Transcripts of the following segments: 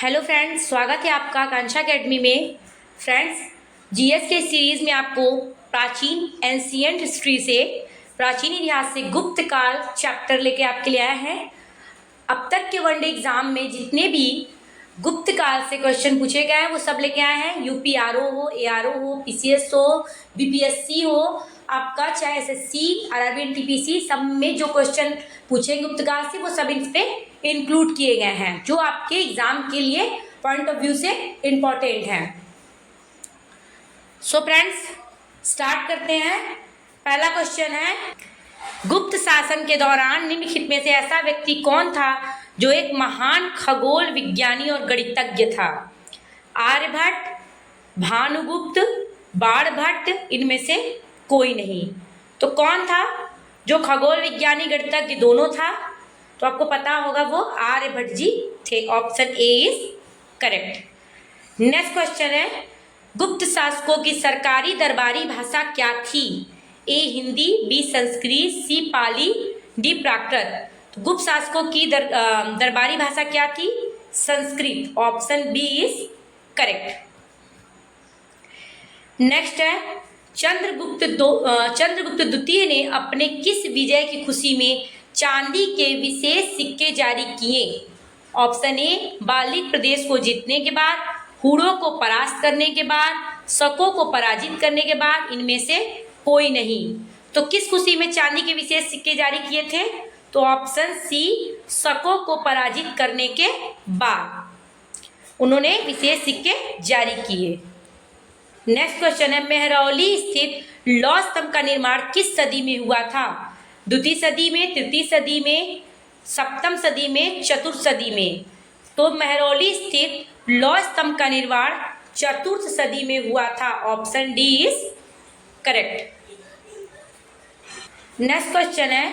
Hello friends, स्वागत है आपका आकांक्षा अकेडमी में। फ्रेंड्स, जीएस के सीरीज़ में आपको प्राचीन एंशिएंट हिस्ट्री से, प्राचीन इतिहास से गुप्त काल चैप्टर लेके आपके लिए आया है। अब तक के वनडे एग्जाम में जितने भी गुप्त काल से क्वेश्चन पूछे गए हैं वो सब लेके आए हैं। यूपीआरओ हो, एआरओ हो, पीसीएस हो, बीपीएससी हो, आपका चाहे एसएससी, आरआरबी, एनटीपीसी, सब में जो क्वेश्चन पूछेंगे गुप्त काल से वो सब इन पे इंक्लूड किए गए हैं, जो आपके एग्जाम के लिए पॉइंट ऑफ व्यू से इम्पोर्टेंट है। सो फ्रेंड्स, स्टार्ट करते हैं। पहला क्वेश्चन है, गुप्त शासन के दौरान निम्नलिखित में से ऐसा व्यक्ति कौन था जो एक महान खगोल विज्ञानी और गणितज्ञ था? आर्यभट्ट, भानुगुप्त, बाणभट्ट, इनमें से कोई नहीं। तो कौन था जो खगोल विज्ञानी गणितज्ञ दोनों था? तो आपको पता होगा वो आर्यभट्ट जी थे। Option A is correct. Next question है, गुप्त शासकों की सरकारी दरबारी भाषा क्या थी? A Hindi, B Sanskrit, C Pali, D Prakrit. तो गुप्त शासकों की दरबारी भाषा क्या थी? Sanskrit. Option B is correct. Next है, चंद्रगुप्त द्वितीय ने अपने किस विजय की खुशी में चांदी के विशेष सिक्के जारी किए? ऑप्शन ए बालिक प्रदेश को जीतने के बाद, हुड़ों को परास्त करने के बाद, शकों को पराजित करने के बाद, इनमें से कोई नहीं। तो किस खुशी में चांदी के विशेष सिक्के जारी किए थे? तो ऑप्शन सी, शकों को पराजित करने के बाद उन्होंने विशेष सिक्के जारी किए। नेक्स्ट क्वेश्चन है, मेहरौली स्थित लौह स्तंभ का निर्माण किस सदी में हुआ था? द्वितीय सदी में, तृतीय सदी में, सप्तम सदी में, चतुर्थ सदी में। तो मेहरौली स्थित लौह स्तंभ का निर्माण चतुर्थ सदी में हुआ था। Option D is correct. Next question है,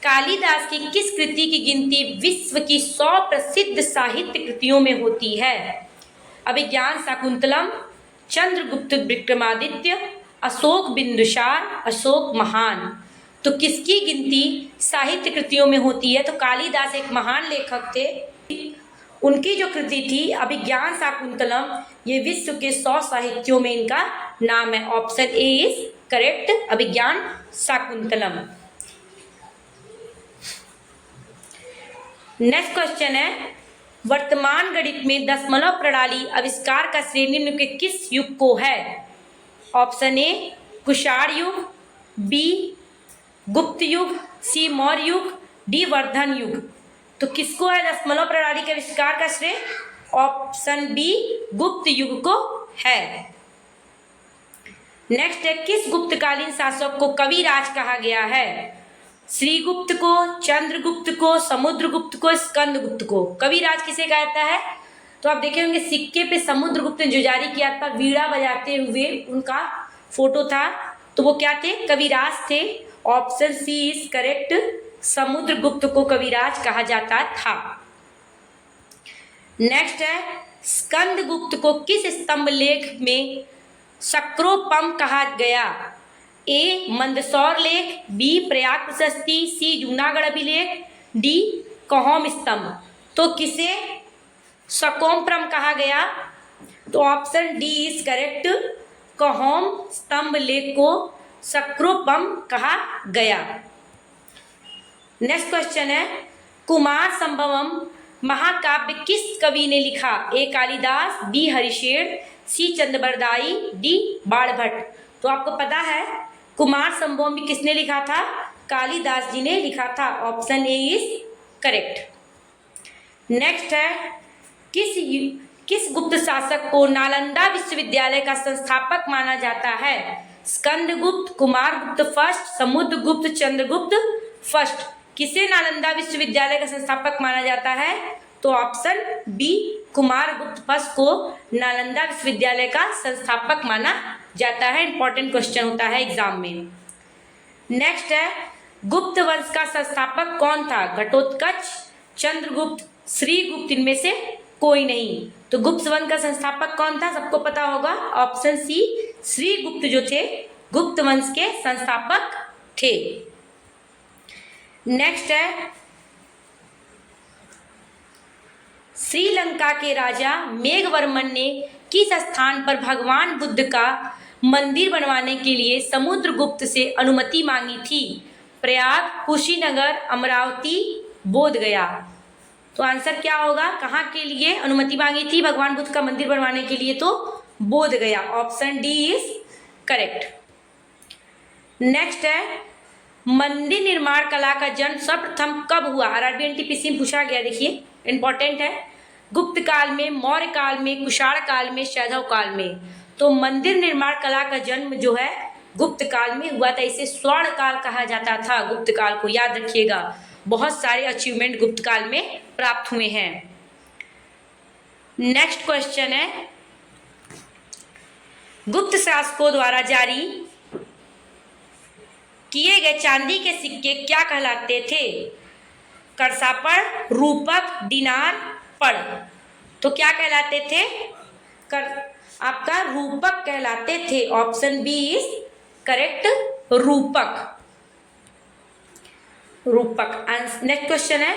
कालिदास की किस कृति की गिनती विश्व की 100 प्रसिद्ध साहित्य कृतियों में होती है? अभिज्ञान शाकुंतलम, चंद्रगुप्त विक्रमादित्य, अशोक बिंदुसार, अशोक महान। तो किसकी गिनती साहित्य कृतियों में होती है? तो कालिदास एक महान लेखक थे, उनकी जो कृति थी अभिज्ञान शाकुंतलम, ये विश्व के 100 साहित्यों में इनका नाम है। Option A is correct, Abhijnana Shakuntalam. Next question है, वर्तमान गणित में दशमलव प्रणाली आविष्कार का श्रेय निम्न के किस युग को है? ऑप्शन ए कुषाण युग, बी गुप्त युग, सी मौर्य युग, डी वर्धन युग। तो किसको है दशमलव प्रणाली के आविष्कार का श्रेय? ऑप्शन बी गुप्त युग को है। नेक्स्ट है, किस गुप्तकालीन शासक को कविराज कहा गया है? श्रीगुप्त को, चंद्रगुप्त को, समुद्रगुप्त को, स्कंदगुप्त को। कविराज किसे कहता है? तो आप देखे होंगे सिक्के पे समुद्रगुप्त ने जो जारी किया था, वीणा बजाते हुए उनका फोटो था, तो वो क्या थे? कविराज थे। Option C is correct, Samudragupta को कविराज कहा जाता था। नेक्स्ट है, स्कंदगुप्त को किस स्तंभ लेख में शक्रोपम कहा गया? ए मंदसौर लेख, बी प्रयाग प्रशस्ति, सी जूनागढ़ अभिलेख, डी कहोम स्तंभ। तो किसे शकोमप्रम कहा गया? तो ऑप्शन डी इज करेक्ट, कहोम स्तंभ लेख को शक्रोपम कहा गया। नेक्स्ट क्वेश्चन है, कुमार संभवम महाकाव्य किस कवि ने लिखा? ए कालिदास, बी हरिशेर, सी चंद्रबरदाई, डी बाणभट्ट। तो आपको पता है कुमार संभवम भी किसने लिखा था? कालिदास जी ने लिखा था। Option A is correct. Next है, किस गुप्त शासक को नालंदा विश्वविद्यालय का संस्थापक माना जाता है? Skandagupta, Kumaragupta first, Samudragupta, Chandragupta first. किसे नालंदा विश्वविद्यालय का संस्थापक माना जाता है? तो ऑप्शन बी कुमारगुप्त फर्स्ट को नालंदा विश्वविद्यालय का संस्थापक माना जाता है। इंपॉर्टेंट क्वेश्चन होता है एग्जाम में। नेक्स्ट है, गुप्त वंश का संस्थापक कौन था? घटोत्कच, चंद्रगुप्त, श्रीगुप्त, इनमें से कोई नहीं। तो गुप्त वंश का संस्थापक कौन था? सबको पता होगा। ऑप्शन सी श्रीगुप्त जो थे गुप्त वंश के संस्थापक थे। नेक्स्ट है, श्रीलंका के राजा मेघवर्मन ने किस स्थान पर भगवान बुद्ध का मंदिर बनवाने के लिए समुद्रगुप्त से अनुमति मांगी थी? प्रयाग, कुशीनगर, अमरावती, बोध गया। तो आंसर क्या होगा? कहाँ के लिए अनुमति मांगी थी भगवान बुद्ध का मंदिर बनवाने के लिए? तो बोध गया। Option D is correct. Next है, मंदिर निर्माण कला का जन्म सर्वप्रथम कब हुआ? आरआरबी एनटीपीसी में पूछा गया, देखिए इंपॉर्टेंट है। गुप्त काल में, मौर्य काल में, कुषाण काल में, शैधव काल में? तो मंदिर निर्माण कला का जन्म जो है गुप्त काल में हुआ था। इसे स्वर्ण काल कहा जाता था। गुप्त काल को याद रखिएगा, बहुत सारे अचीवमेंट गुप्त काल में प्राप्त हुए हैं। नेक्स्ट क्वेश्चन है, गुप्त शासकों द्वारा जारी किए गए चांदी के सिक्के क्या कहलाते थे? करसापड़, रूपक, दिनार, पड़? तो क्या कहलाते थे? आपका रूपक कहलाते थे। ऑप्शन बी इज करेक्ट, रूपक। नेक्स्ट क्वेश्चन है,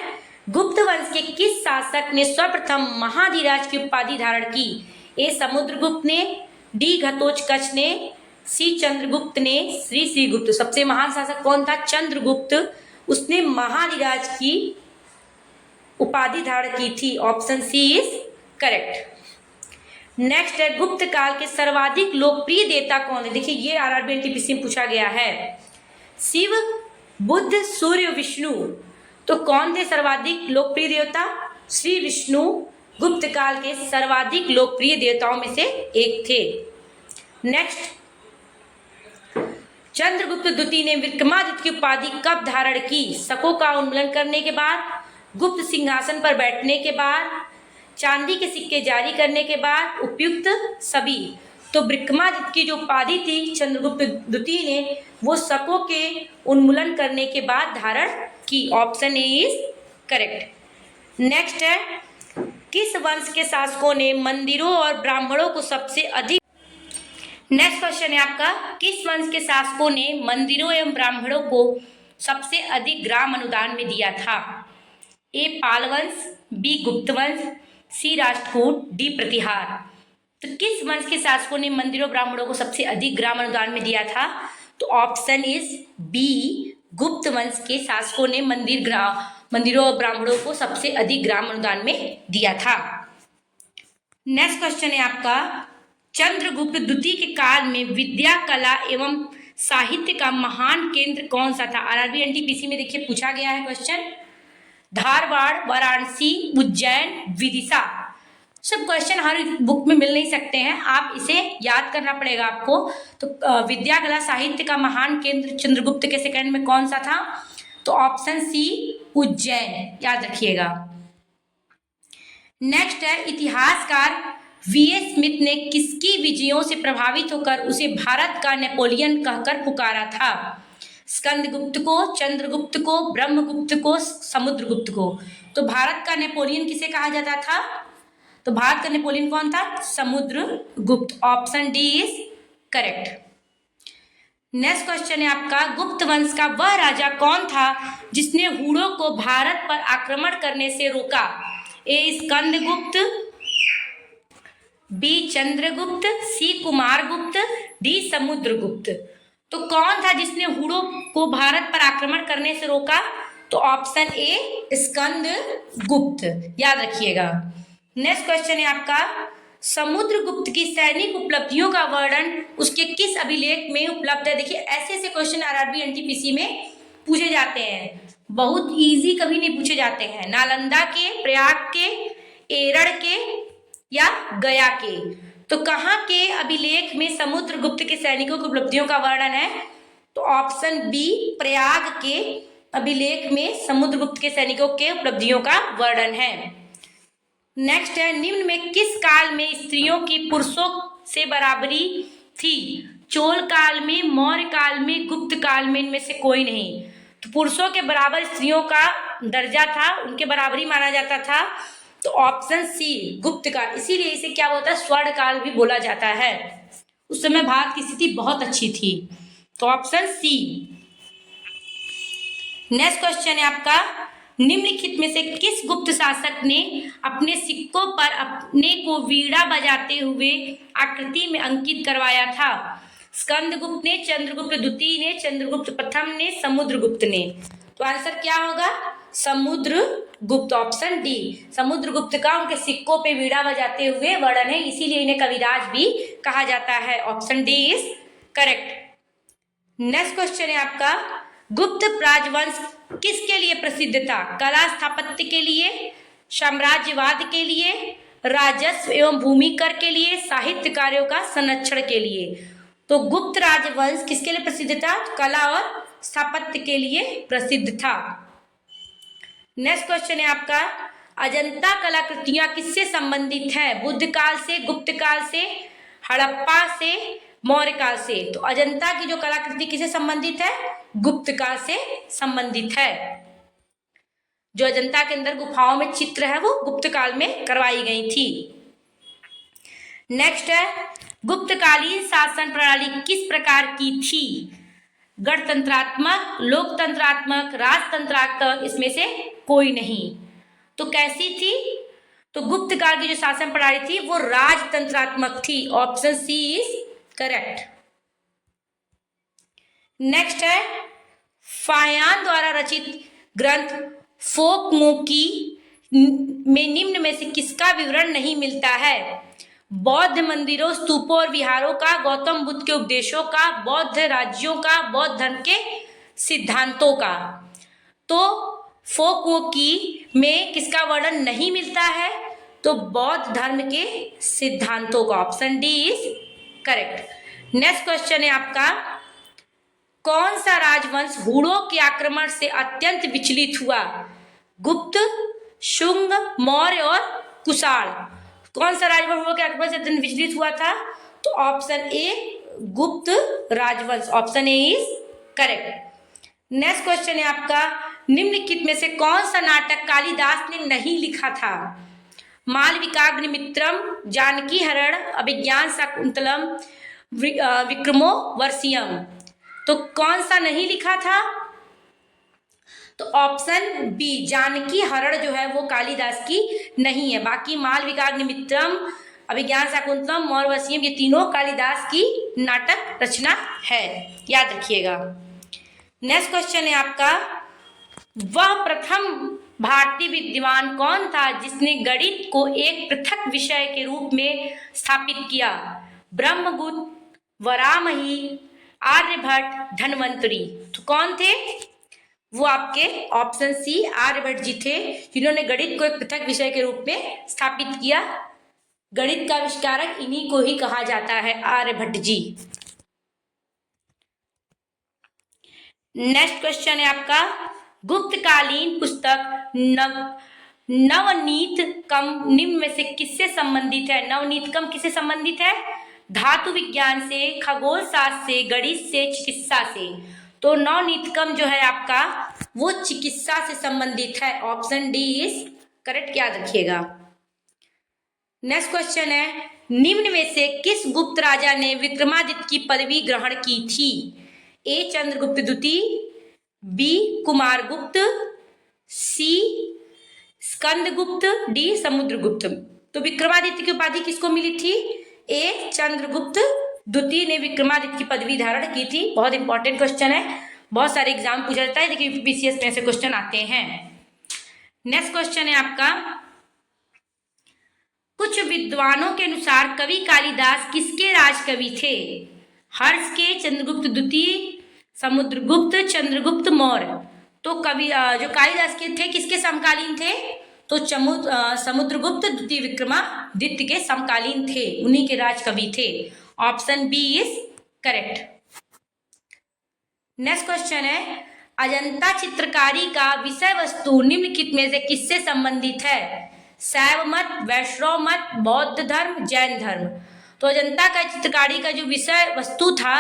गुप्त वंश के किस शासक ने सर्वप्रथम महाधिराज की उपाधि धारण की? ए समुद्रगुप्त ने, डी घटोत्कच ने, सी चंद्रगुप्त ने, श्रीगुप्त। सबसे महान शासक कौन था? चंद्रगुप्त। उसने महाधिराज की उपाधि धारण की थी। Option C is correct. Next है, गुप्त काल के सर्वाधिक लोकप्रिय देवता कौन है? देखिए ये आरआरबी एनटीपीसी में पूछा गया है। शिव, बुद्ध, सूर्य, विष्णु? तो कौन थे सर्वाधिक लोकप्रिय देवता? श्री विष्णु गुप्त काल के सर्वाधिक लोकप्रिय देवताओं में से एक थे। नेक्स्ट, चंद्रगुप्त द्वितीय ने विक्रमादित्य की उपाधि कब धारण की? शकों का उन्मूलन करने के बाद, गुप्त सिंहासन पर बैठने के बाद, चांदी के सिक्के जारी करने के बाद, उपयुक्त सभी? तो विक्रमादित्य की जो उपाधि थी चंद्रगुप्त द्वितीय ने, वो शकों के उन्मूलन करने के बाद धारण की। Option A is correct. Next है, किस वंश के शासकों ने मंदिरों और ब्राह्मणों को सबसे अधिक? नेक्स्ट क्वेश्चन है आपका, किस वंश के शासकों ने मंदिरों एवं ब्राह्मणों को सबसे अधिक ग्राम अनुदान में दिया था? ए पाल वंश, बी गुप्त वंश, सी राष्ट्रकूट, डी प्रतिहार? तो किस वंश के शासकों ने मंदिरों ब्राह्मणों को सबसे अधिक ग्राम अनुदान में दिया था? तो ऑप्शन इज बी, गुप्त वंश के शासकों ने मंदिरों और ब्राह्मणों को सबसे अधिक ग्राम अनुदान में दिया था। नेक्स्ट क्वेश्चन है आपका, चंद्रगुप्त द्वितीय के काल में विद्या, कला एवं साहित्य का महान केंद्र कौन सा था? आरआरबी एनटीपीसी में देखिए पूछा गया है क्वेश्चन। धारवाड़, वाराणसी, उज्जैन, विदिशा? सब क्वेश्चन हर बुक में मिल नहीं सकते हैं, आप इसे याद करना पड़ेगा आपको। तो विद्या, कला, साहित्य का महान केंद्र चंद्रगुप्त के सेकंड में कौन सा था? तो ऑप्शन सी उज्जैन, याद रखिएगा। नेक्स्ट है, इतिहासकार वीएस स्मिथ ने किसकी विजयों से प्रभावित होकर उसे भारत का नेपोलियन कहकर पुकारा था? स्कंदगुप्त को, चंद्रगुप्त को, ब्रह्मगुप्त को, समुद्रगुप्त को? तो भारत का नेपोलियन किसे कहा जाता था? तो भारत का नेपोलियन कौन था? Samudragupta. Option D is correct. Next question है आपका, गुप्त वंश का वह राजा कौन था जिसने हुड़ों को भारत पर आक्रमण करने से रोका? ए स्कंदगुप्त, बी चंद्रगुप्त, सी कुमारगुप्त, डी समुद्रगुप्त? तो कौन था जिसने हुड़ों को भारत पर आक्रमण करने से रोका? तो ऑप्शन ए स्कंदगुप्त, याद रखिएगा। नेक्स्ट क्वेश्चन है आपका, समुद्रगुप्त की सैनिक उपलब्धियों का वर्णन उसके किस अभिलेख में उपलब्ध है? देखिए ऐसे क्वेश्चन आरआरबी एनटीपीसी में पूछे जाते हैं, बहुत इजी कभी नहीं पूछे जाते हैं। नालंदा के, प्रयाग के, एरड़ के या गया के? तो कहाँ के अभिलेख में समुद्रगुप्त के सैनिकों की उपलब्धियों का वर्णन है? तो ऑप्शन बी प्रयाग के अभिलेख में समुद्रगुप्त के सैनिकों के उपलब्धियों का वर्णन है। नेक्स्ट है, निम्न में किस काल में स्त्रियों की पुरुषों से बराबरी थी? चोल काल में, मौर्य काल में, गुप्त काल में? इनमें से कोई नहीं। तो पुरुषों के बराबर स्त्रियों का दर्जा था, उनके बराबरी माना जाता था। तो ऑप्शन सी गुप्त काल, इसीलिए इसे क्या बोलता है? स्वर्ण काल भी बोला जाता है। उस समय भारत की स्थिति बहुत अच्छी थी। तो ऑप्शन सी। नेक्स्ट क्वेश्चन है आपका, निम्नलिखित में से किस गुप्त शासक ने अपने सिक्कों पर अपने को वीणा बजाते हुए आकृति में अंकित करवाया था? स्कंदगुप्त ने, चंद्रगुप्त द्वितीय ने, चंद्रगुप्त प्रथम ने, समुद्रगुप्त ने? तो आंसर क्या होगा? Samudragupta, option D. समुद्रगुप्त का उनके सिक्कों पे वीणा बजाते हुए वर्णन है, इसीलिए इन्हें कविराज भी कहा जाता है। Option D is correct. Next question है आपका, गुप्त राजवंश किसके लिए प्रसिद्ध था? कला स्थापत्य के लिए, साम्राज्यवाद के लिए, राजस्व एवं भूमि कर के लिए, साहित्य कार्यों का संरक्षण के लिए? तो गुप्त राजवंश किसके लिए प्रसिद्ध था? कला और स्थापत्य के लिए प्रसिद्ध था। नेक्स्ट क्वेश्चन है आपका, अजंता कलाकृतियां किससे संबंधित हैं? बुद्ध काल से, गुप्त काल से, हड़प्पा से, मौर्य काल से? तो अजंता की जो कलाकृति किससे संबंधित है? गुप्त काल से संबंधित है। जो अजंता के अंदर गुफाओं में चित्र है वो गुप्त काल में करवाई गई थी। नेक्स्ट है, गुप्तकालीन शासन प्रणाली किस प्रकार की थी? गणतंत्रात्मक, लोकतंत्रात्मक, राजतंत्रात्मक, इसमें से कोई नहीं। तो कैसी थी? तो गुप्त काल की जो शासन प्रणाली थी वो राजतंत्रात्मक थी। Option C is correct. Next है, फाहियान द्वारा रचित ग्रंथ फोकमोकी में निम्न में से किसका विवरण नहीं मिलता है? बौद्ध मंदिरों, स्तूपों और विहारों का, गौतम बुद्ध के उपदेशों का, बौद्ध राज्यों का, बौद्ध धर्म के सिद्धांतों का? तो फोकमोकी में किसका वर्णन नहीं मिलता है? तो बौद्ध धर्म के सिद्धांतों का। Option D is correct. Next question है आपका, कौन सा राजवंश हुणों के आक्रमण से अत्यंत विचलित हुआ? गुप्त, शुंग, मौर्य और कुषाण? कौन सा राजवंश हुणों के आक्रमण से अत्यंत विचलित हुआ था? तो ऑप्शन ए गुप्त राजवंश। Option A is correct. Next question है आपका, निम्नलिखित में से कौन सा नाटक कालिदास ने नहीं लिखा था? मालविकाग्निमित्रम, जानकी हरण, अभिज्ञान शाकुंतलम, विक्रमोर्वशीयम? तो कौन सा नहीं लिखा था? तो ऑप्शन बी जानकी हरण जो है वो कालिदास की नहीं है। बाकी मालविकाग्निमित्रम, अभिज्ञान शाकुंतलम, मौर्यवशीयम ये तीनों कालिदास की नाटक रचना है, याद रखिएगा। नेक्स्ट क्वेश्चन है आपका, वह प्रथम भारतीय विद्वान कौन था जिसने गणित को एक पृथक विषय के रूप में स्थापित किया? ब्रह्मगुप्त, वराहमिहि, आर्यभट्ट, धन्वंतरि? तो कौन थे वो? आपके ऑप्शन सी आर्यभट्ट जी थे, जिन्होंने गणित को एक पृथक विषय के रूप में स्थापित किया। गणित का आविष्कारक इन्हीं को ही कहा जाता है, आर्यभट्ट जी। नेक्स्ट क्वेश्चन है आपका, गुप्तकालीन पुस्तक नवनीतकम निम्न में से किससे संबंधित है? नवनीतकम किससे संबंधित है? धातु विज्ञान से, खगोल शास्त्र से, गणित से, चिकित्सा से? तो नवनीतकम जो है आपका वो चिकित्सा से संबंधित है। ऑप्शन डी इज करेक्ट, याद रखिएगा। नेक्स्ट क्वेश्चन है, निम्न में से किस गुप्त राजा ने विक्रमादित्य की पदवी ग्रहण की थी? ए चंद्रगुप्त द्वितीय, बी कुमारगुप्त, सी स्कंदगुप्त, डी समुद्रगुप्त? तो विक्रमादित्य की उपाधि किसको मिली थी? ए चंद्रगुप्त द्वितीय ने विक्रमादित्य की पदवी धारण की थी। बहुत इंपॉर्टेंट क्वेश्चन है, बहुत सारे एग्जाम पूछा जाता है, देखिए यूपीपीसीएस में ऐसे क्वेश्चन आते हैं। नेक्स्ट क्वेश्चन है आपका, कुछ विद्वानों के अनुसार कवि कालिदास किसके राजकवि थे? हर्ष के, चंद्रगुप्त द्वितीय, समुद्रगुप्त, चंद्रगुप्त मौर्य? तो कवि जो कालिदास के थे किसके समकालीन थे? तो समुद्रगुप्त द्वितीय विक्रमादित्य के समकालीन थे, उन्हीं के राजकवि थे। Option B is correct. Next question है, अजंता चित्रकारी का विषय वस्तु निम्नलिखित में से किससे संबंधित है? शैव मत, वैष्णव मत, बौद्ध धर्म, जैन धर्म? तो अजंता का चित्रकारी का जो विषय वस्तु था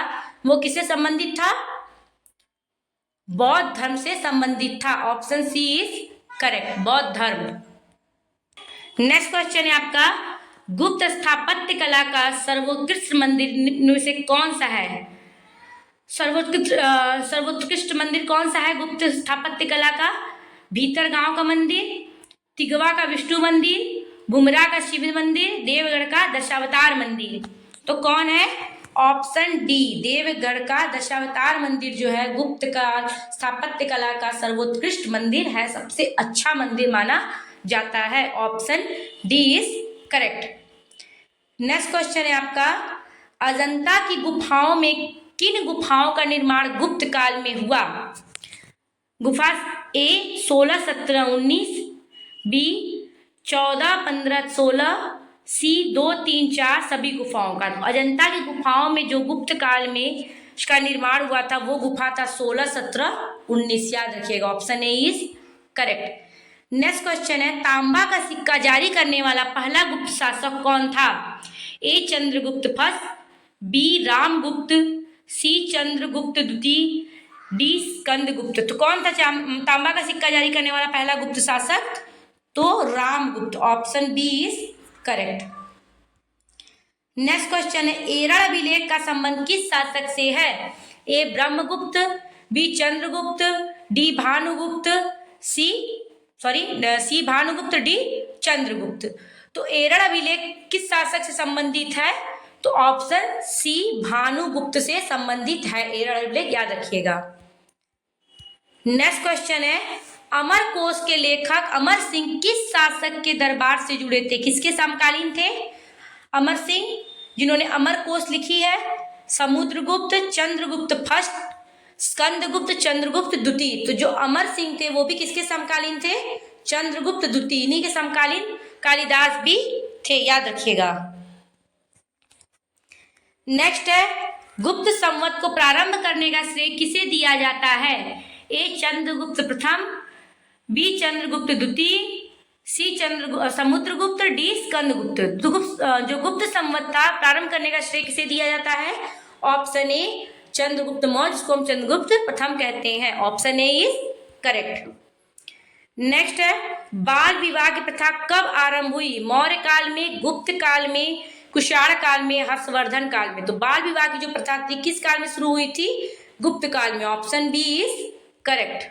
वो किससे संबंधित था? बौद्ध धर्म से संबंधित था। ऑप्शन सी इज करेक्ट, बौद्ध धर्म। नेक्स्ट क्वेश्चन है आपका, गुप्त स्थापत्य कला का सर्वोत्कृष्ट मंदिर निम्न में से कौन सा है? सर्वोत्कृष्ट मंदिर कौन सा है गुप्त स्थापत्य कला का? भीतरगांव का मंदिर, तिगवा का विष्णु मंदिर, बुमरा का शिव मंदिर, देवगढ़ का दशावतार मंदिर। तो कौन है? ऑप्शन डी, देवगढ़ का दशावतार मंदिर जो है गुप्त काल स्थापत्य कला का सर्वोत्कृष्ट मंदिर है, सबसे अच्छा मंदिर माना जाता है। Option D is correct. Next question है आपका, अजंता की गुफाओं में किन गुफाओं का निर्माण गुप्त काल में हुआ? गुफा ए 16, 17, 19, बी 14, 15, 16, सी 2, 3, 4 सभी गुफाओं का। तो अजंता की गुफाओं में जो गुप्त काल में इसका निर्माण हुआ था वो गुफा था 16, 17, 19, याद रखिएगा। Option A is correct. Next question है, तांबा का सिक्का जारी करने वाला पहला गुप्त शासक कौन था? ए चंद्रगुप्त फर्स्ट, बी रामगुप्त, सी चंद्रगुप्त द्वितीय, डी स्कंदगुप्त। तो कौन था तांबा का सिक्का जारी करने वाला पहला गुप्त शासक? तो Ramagupta. Option B is correct. Next question है, एरड़ अभिलेख का संबंध किस शासक से है? A Brahmagupta, B Chandragupta, D Bhanugupta, C Bhanugupta, D Chandragupta. तो एरड़ अभिलेख किस शासक से संबंधित है? तो ऑप्शन सी भानुगुप्त से संबंधित है एरड़ अभिलेख, याद रखिएगा। नेक्स्ट क्वेश्चन है, अमरकोश के लेखक अमर सिंह किस शासक के दरबार से जुड़े थे? किसके समकालीन थे? अमर सिंह जिन्होंने अमरकोश लिखी है, समुद्रगुप्त, चंद्रगुप्त फर्स्ट, स्कंदगुप्त, चंद्रगुप्त द्वितीय। तो जो अमर सिंह थे वो भी किसके समकालीन थे? चंद्रगुप्त द्वितीय। इन्हीं के समकालीन कालिदास भी थे, याद रखिएगा। नेक्स्ट है, गुप्त संवत को प्रारंभ करने का श्रेय किसे दिया जाता है? ए चंद्रगुप्त प्रथम, बी चंद्रगुप्त द्वितीय, सी समुद्रगुप्त, डी स्कंदगुप्त। जो गुप्त संवत था प्रारंभ करने का श्रेय किसे दिया जाता है? ऑप्शन ए चंद्रगुप्त मौर्य, जिसको हम चंद्रगुप्त प्रथम कहते हैं। Option A is correct. Next है, बाल विवाह की प्रथा कब आरंभ हुई? मौर्य काल में, गुप्त काल में, कुषाण काल में, हर्षवर्धन काल में। तो बाल विवाह की जो प्रथा थी किस काल में शुरू हुई थी? गुप्त काल में। Option B is correct.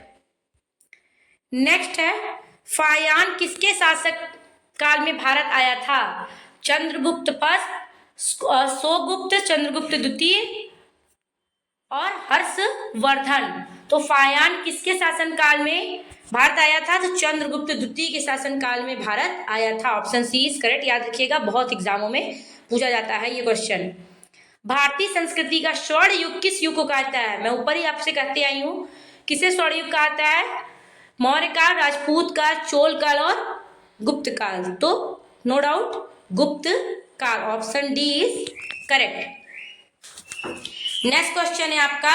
Next है, फायान किसके शासक काल में भारत आया था? चंद्रगुप्त फर्स्ट, सोगुप्त, चंद्रगुप्त द्वितीय और हर्षवर्धन। तो फायान किसके शासन काल में भारत आया था? तो चंद्रगुप्त द्वितीय के शासन काल में भारत आया था। ऑप्शन सी इज करेक्ट, याद रखिएगा, बहुत एग्जामों में पूछा जाता है ये क्वेश्चन। भारतीय संस्कृति का स्वर्ण युग किस युग को कहता है? मैं ऊपर ही आपसे कहते आई हूँ, किसे स्वर्ण युग कहता है? मौर्य काल, राजपूत काल, चोल काल और गुप्त काल। तो नो डाउट गुप्त काल। Option D is correct. Next question है आपका,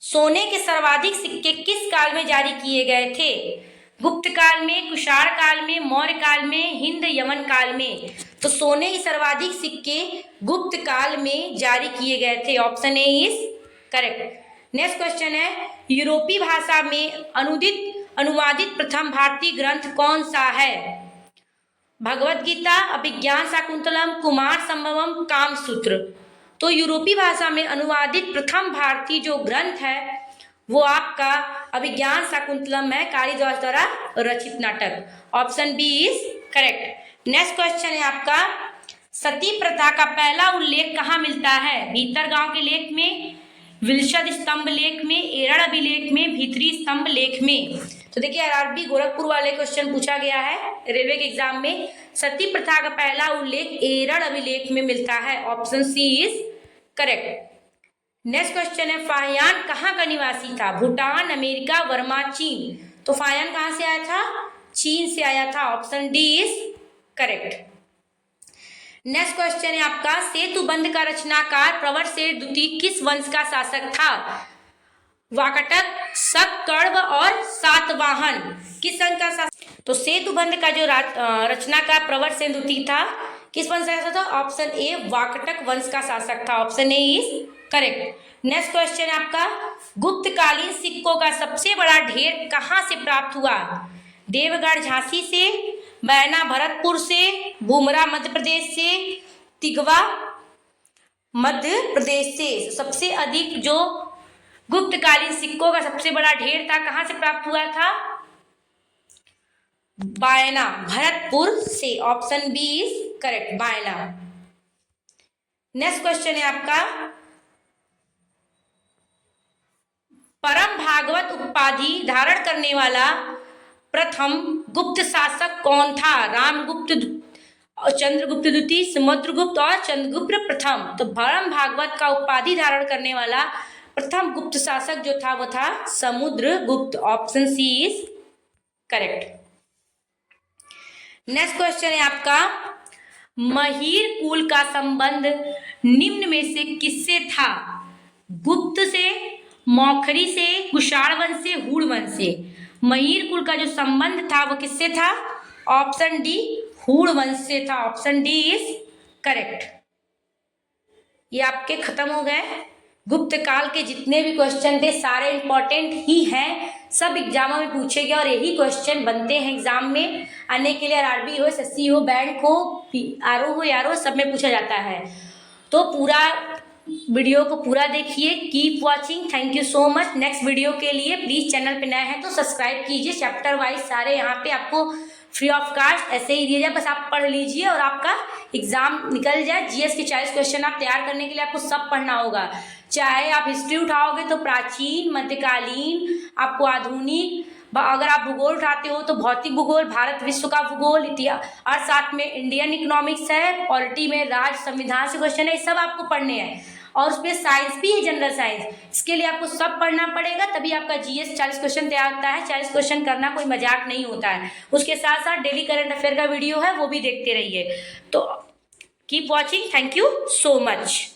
सोने के सर्वाधिक सिक्के किस काल में जारी किए गए थे? गुप्त काल में, कुषाण काल में, मौर्य काल में, हिंद यमन काल में। तो सोने के सर्वाधिक सिक्के गुप्त काल में जारी किए गए थे। Option A is correct. Next question है, यूरोपीय भाषा में अनुवादित प्रथम भारतीय ग्रंथ कौन सा है? भगवत गीता, अभिज्ञान शाकुंतलम, कुमार संभवम, कामसूत्र। तो यूरोपीय भाषा में अनुवादित प्रथम भारतीय जो ग्रंथ है वो आपका अभिज्ञान शाकुंतलम है, कालिदास द्वारा रचित नाटक। Option B is correct. Next question है आपका, सती प्रथा का पहला उल्लेख कहाँ मिलता है? भीतरगांव के लेख में, विलशद स्तंभ लेख में, एरड़ अभिलेख में, भीतरी स्तंभ लेख में। तो देखिए आरआरबी गोरखपुर वाले क्वेश्चन पूछा गया है रेलवे के एग्जाम में। सती प्रथा का पहला उल्लेख एरड़ अभिलेख में मिलता है। Option C is correct. Next question है, फाहियान कहाँ का निवासी था? भूटान, अमेरिका, बर्मा, चीन। तो फाहियान कहाँ से आया था? चीन से आया था। Option D is correct. Next question है आपका, सेतुबंध का रचनाकार प्रवर शेर द्वितीय किस वंश का शासक था? वाकाटक, शक, कण्व और सातवाहन किस वंश का शासक? तो सेतुबंध का जो रचनाकार प्रवर शेर द्वितीय था किस वंश का शासक था? ऑप्शन ए वाकाटक वंश का शासक था। Option A is correct. Next question है आपका, गुप्तकालीन सिक्कों का सबसे बड़ा ढेर कहाँ से प्राप्त हुआ? देवगढ़ झांसी से, बैना भरतपुर से, बुमरा मध्य प्रदेश से, तिगवा मध्य प्रदेश से। सबसे अधिक जो गुप्तकालीन सिक्कों का सबसे बड़ा ढेर था, कहां से प्राप्त हुआ था? बायना, भरतपुर से। ऑप्शन बी इज करेक्ट, बायना। नेक्स्ट क्वेश्चन है आपका, परम भागवत उपाधि धारण करने वाला प्रथम गुप्त शासक कौन था? रामगुप्त, चंद्रगुप्त द्वितीय, समुद्रगुप्त और चंद्रगुप्त प्रथम। तो परम भागवत का उपाधि धारण करने वाला प्रथम गुप्त शासक जो था वो था Samudragupta. Option C is correct. Next question है आपका, महीर कुल का संबंध निम्न में से किससे था? गुप्त से, मौखरी से, कुषाण वंश से, हूण वंश से। महीर कुल का जो संबंध था वो किससे था? ऑप्शन डी, हूण वंश से था। Option D is correct. ये आपके खत्म हो गए। गुप्त काल के जितने भी क्वेश्चन थे सारे इंपॉर्टेंट ही हैं, सब एग्जामों में पूछे गए और यही क्वेश्चन बनते हैं एग्जाम में आने के लिए। आरबी हो, एसएससी हो, बैंक हो, आरओ हो, यारो, सब में पूछा जाता है। तो पूरा वीडियो को पूरा देखिए। Keep watching, thank you so much. Next video के लिए प्लीज चैनल पे नए हैं तो सब्सक्राइब कीजिए। चैप्टर वाइज सारे यहाँ पे आपको फ्री ऑफ कास्ट ऐसे ही दिया जाए, बस आप पढ़ लीजिए और आपका एग्जाम निकल जाए। जीएस के 40 क्वेश्चन आप तैयार करने के लिए आपको सब पढ़ना होगा। चाहे आप हिस्ट्री उठाओगे तो प्राचीन, मध्यकालीन, आपको आधुनिक, अगर आप भूगोल उठाते हो तो भौतिक भूगोल, भारत विश्व का भूगोल, इतिहास, और साथ में इंडियन इकोनॉमिक्स है, पॉलिटी में राज्य संविधान से क्वेश्चन है, सब आपको पढ़ने हैं। और उसमें साइंस भी है, जनरल साइंस, इसके लिए आपको सब पढ़ना पड़ेगा, तभी आपका जीएस 40 क्वेश्चन तैयार होता है। 40 क्वेश्चन करना कोई मजाक नहीं होता है। उसके साथ साथ डेली करंट अफेयर का वीडियो है, वो भी देखते रहिए। तो keep watching, thank you so much.